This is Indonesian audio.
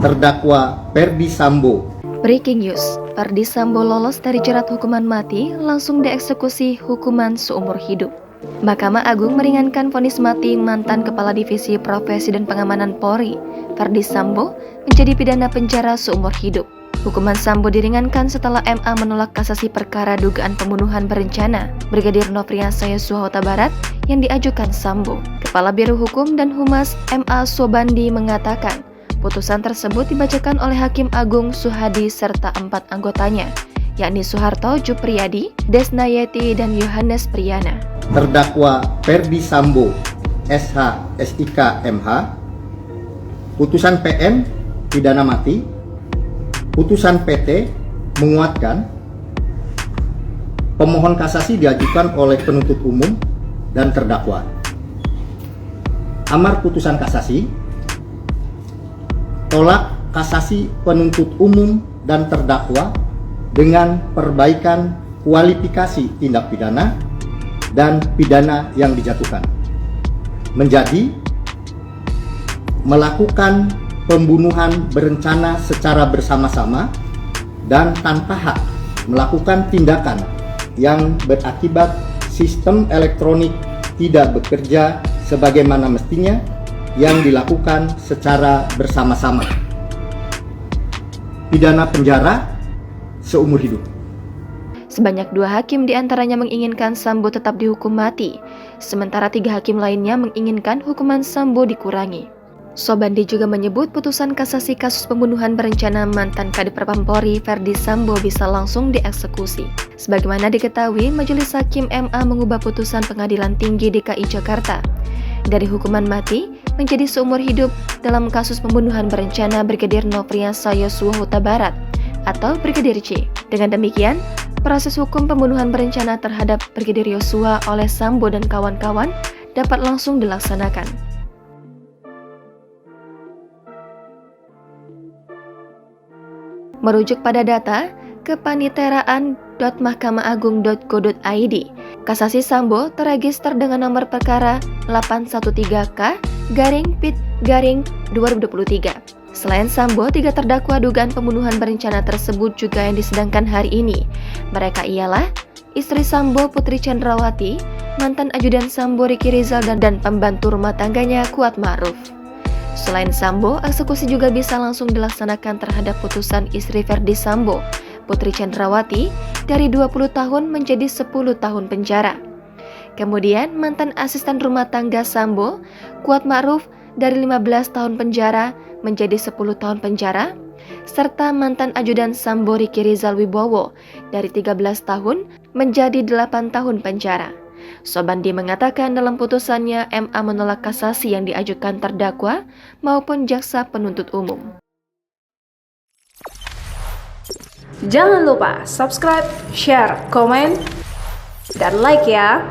Terdakwa Ferdy Sambo. Breaking news, Ferdy Sambo lolos dari jerat hukuman mati, langsung dieksekusi hukuman seumur hidup. Mahkamah Agung meringankan vonis mati mantan Kepala Divisi Profesi dan Pengamanan Polri, Ferdy Sambo, menjadi pidana penjara seumur hidup. Hukuman Sambo diringankan setelah MA menolak kasasi perkara dugaan pembunuhan berencana Brigadir Nofriansah Yosua Huta Barat yang diajukan Sambo. Kepala Biro Hukum dan Humas MA Sobandi mengatakan, putusan tersebut dibacakan oleh Hakim Agung Suhadi serta 4 anggotanya, yakni Soeharto Jupriyadi, Desnayeti, dan Yohanes Priyana. Terdakwa Ferdy Sambo, SH, SIK, MH. Putusan PM, pidana mati. Putusan PT, menguatkan. Pemohon kasasi diajukan oleh penuntut umum dan terdakwa. Amar putusan kasasi. Tolak kasasi penuntut umum dan terdakwa dengan perbaikan kualifikasi tindak pidana dan pidana yang dijatuhkan, menjadi melakukan pembunuhan berencana secara bersama-sama dan tanpa hak melakukan tindakan yang berakibat sistem elektronik tidak bekerja sebagaimana mestinya yang dilakukan secara bersama-sama. Pidana penjara seumur hidup. Sebanyak 2 hakim diantaranya menginginkan Sambo tetap dihukum mati, sementara 3 hakim lainnya menginginkan hukuman Sambo dikurangi. Sobandi juga menyebut putusan kasasi kasus pembunuhan berencana mantan Kadif Propam Polri Ferdy Sambo bisa langsung dieksekusi. Sebagaimana diketahui, Majelis Hakim MA mengubah putusan Pengadilan Tinggi DKI Jakarta dari hukuman mati menjadi seumur hidup dalam kasus pembunuhan berencana Brigadir Nofriansah Yosua Huta Barat atau Brigadir C. Dengan demikian, proses hukum pembunuhan berencana terhadap Brigadir Yosua oleh Sambo dan kawan-kawan dapat langsung dilaksanakan. Merujuk pada data kepaniteraan.mahkamaagung.go.id, kasasi Sambo terregister dengan nomor perkara 813K/PIT/2023. Selain Sambo, 3 terdakwa dugaan pembunuhan berencana tersebut juga yang disidangkan hari ini. Mereka ialah istri Sambo Putri Chandrawati, mantan ajudan Sambo Ricky Rizal, dan pembantu rumah tangganya Kuat Ma'ruf. Selain Sambo, eksekusi juga bisa langsung dilaksanakan terhadap putusan istri Ferdy Sambo, Putri Chandrawati, dari 20 tahun menjadi 10 tahun penjara. Kemudian mantan asisten rumah tangga Sambo, Kuat Ma'ruf, dari 15 tahun penjara menjadi 10 tahun penjara, serta mantan ajudan Sambo Ricky Rizal Wibowo dari 13 tahun menjadi 8 tahun penjara. Sobandi mengatakan dalam putusannya MA menolak kasasi yang diajukan terdakwa maupun jaksa penuntut umum. Jangan lupa subscribe, share, komen, dan like ya!